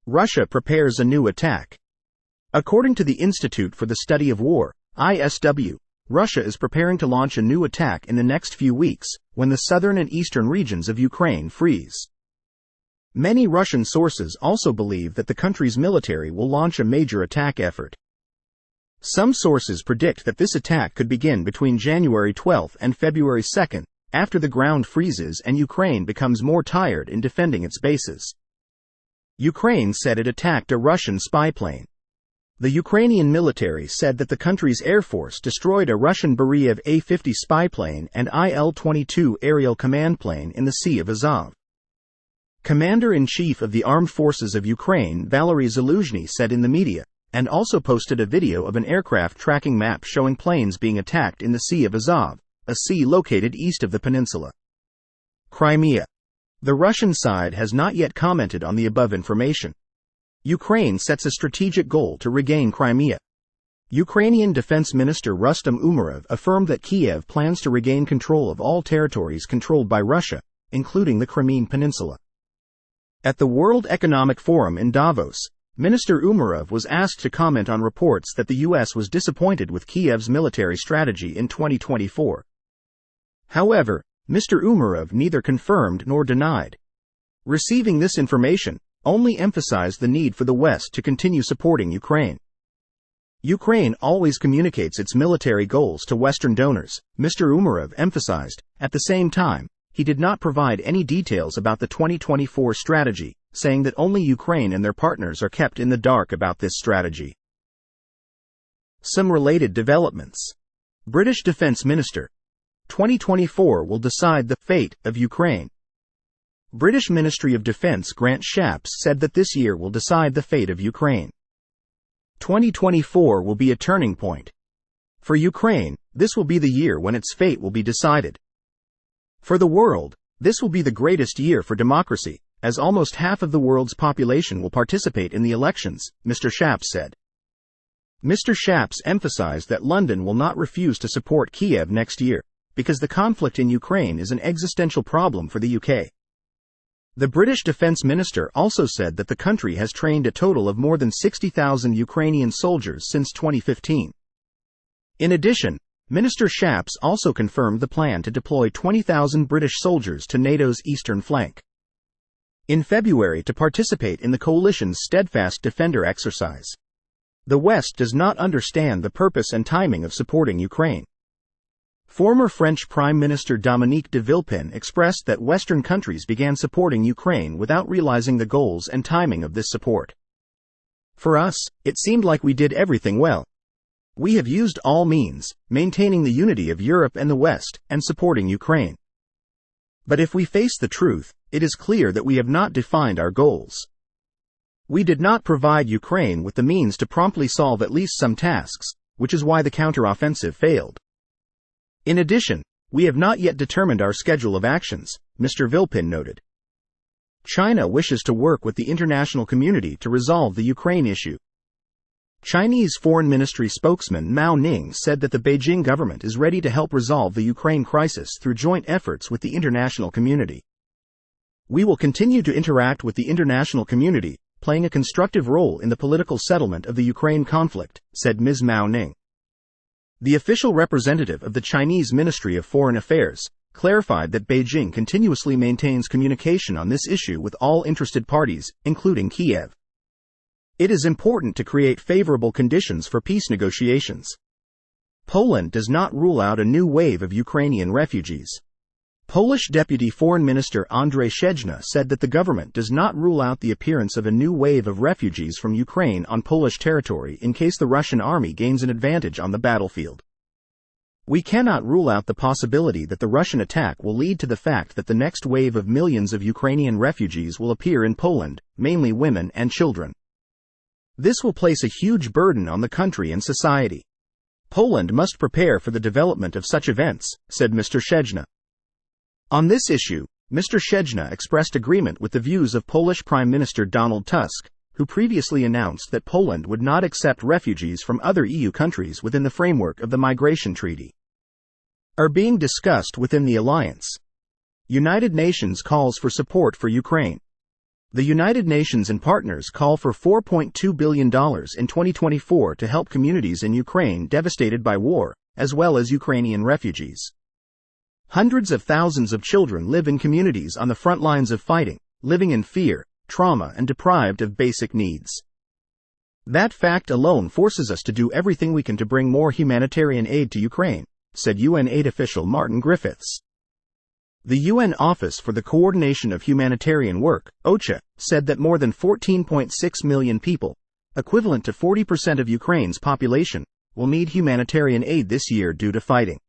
Russia prepares a new attack. According to the Institute for the Study of War, ISW, Russia is preparing to launch a new attack in the next few weeks, when the southern and eastern regions of Ukraine freeze. Many Russian sources also believe that the country's military will launch a major attack effort. Some sources predict that this attack could begin between January 12 and February 2, after the ground freezes and Ukraine becomes more tired in defending its bases. Ukraine said it attacked a Russian spy plane. The Ukrainian military said that the country's air force destroyed a Russian Beriev A-50 spy plane and Il-22 aerial command plane in the Sea of Azov. Commander-in-Chief of the Armed Forces of Ukraine Valery Zaluzhny said in the media, and also posted a video of an aircraft tracking map showing planes being attacked in the Sea of Azov, a sea located east of the peninsula. Crimea. The Russian side has not yet commented on the above information. Ukraine sets a strategic goal to regain Crimea. Ukrainian Defense Minister Rustem Umerov affirmed that Kiev plans to regain control of all territories controlled by Russia, including the Crimean Peninsula. At the World Economic Forum in Davos, Minister Umerov was asked to comment on reports that the U.S. was disappointed with Kiev's military strategy in 2024. However, Mr. Umerov neither confirmed nor denied. Receiving this information only emphasized the need for the West to continue supporting Ukraine. Ukraine always communicates its military goals to Western donors, Mr. Umerov emphasized. At the same time, he did not provide any details about the 2024 strategy, saying that only Ukraine and their partners are kept in the dark about this strategy. Some related developments. British Defence Minister. 2024 will decide the fate of Ukraine. British Ministry of Defence Grant Shapps said that this year will decide the fate of Ukraine. 2024 will be a turning point. For Ukraine, this will be the year when its fate will be decided. For the world, this will be the greatest year for democracy, as almost half of the world's population will participate in the elections, Mr. Shapps said. Mr. Shapps emphasized that London will not refuse to support Kiev next year, because the conflict in Ukraine is an existential problem for the UK. The British Defence Minister also said that the country has trained a total of more than 60,000 Ukrainian soldiers since 2015. In addition, Minister Shapps also confirmed the plan to deploy 20,000 British soldiers to NATO's eastern flank in February to participate in the coalition's Steadfast Defender exercise. The West does not understand the purpose and timing of supporting Ukraine. Former French Prime Minister Dominique de Villepin expressed that Western countries began supporting Ukraine without realizing the goals and timing of this support. For us, it seemed like we did everything well. We have used all means, maintaining the unity of Europe and the West, and supporting Ukraine. But if we face the truth, it is clear that we have not defined our goals. We did not provide Ukraine with the means to promptly solve at least some tasks, which is why the counteroffensive failed. In addition, we have not yet determined our schedule of actions, Mr. Villepin noted. China wishes to work with the international community to resolve the Ukraine issue. Chinese Foreign Ministry spokesman Mao Ning said that the Beijing government is ready to help resolve the Ukraine crisis through joint efforts with the international community. We will continue to interact with the international community, playing a constructive role in the political settlement of the Ukraine conflict, said Ms. Mao Ning. The official representative of the Chinese Ministry of Foreign Affairs clarified that Beijing continuously maintains communication on this issue with all interested parties, including Kiev. It is important to create favorable conditions for peace negotiations. Poland does not rule out a new wave of Ukrainian refugees. Polish Deputy Foreign Minister Andrzej Szczęsny said that the government does not rule out the appearance of a new wave of refugees from Ukraine on Polish territory in case the Russian army gains an advantage on the battlefield. We cannot rule out the possibility that the Russian attack will lead to the fact that the next wave of millions of Ukrainian refugees will appear in Poland, mainly women and children. This will place a huge burden on the country and society. Poland must prepare for the development of such events, said Mr. Szczęsny. On this issue, Mr. Szczęsny expressed agreement with the views of Polish Prime Minister Donald Tusk, who previously announced that Poland would not accept refugees from other EU countries within the framework of the Migration Treaty. Are being discussed within the alliance. United Nations calls for support for Ukraine. The United Nations and partners call for $4.2 billion in 2024 to help communities in Ukraine devastated by war, as well as Ukrainian refugees. Hundreds of thousands of children live in communities on the front lines of fighting, living in fear, trauma, and deprived of basic needs. That fact alone forces us to do everything we can to bring more humanitarian aid to Ukraine, said UN aid official Martin Griffiths. The UN Office for the Coordination of Humanitarian Work, OCHA, said that more than 14.6 million people, equivalent to 40% of Ukraine's population, will need humanitarian aid this year due to fighting.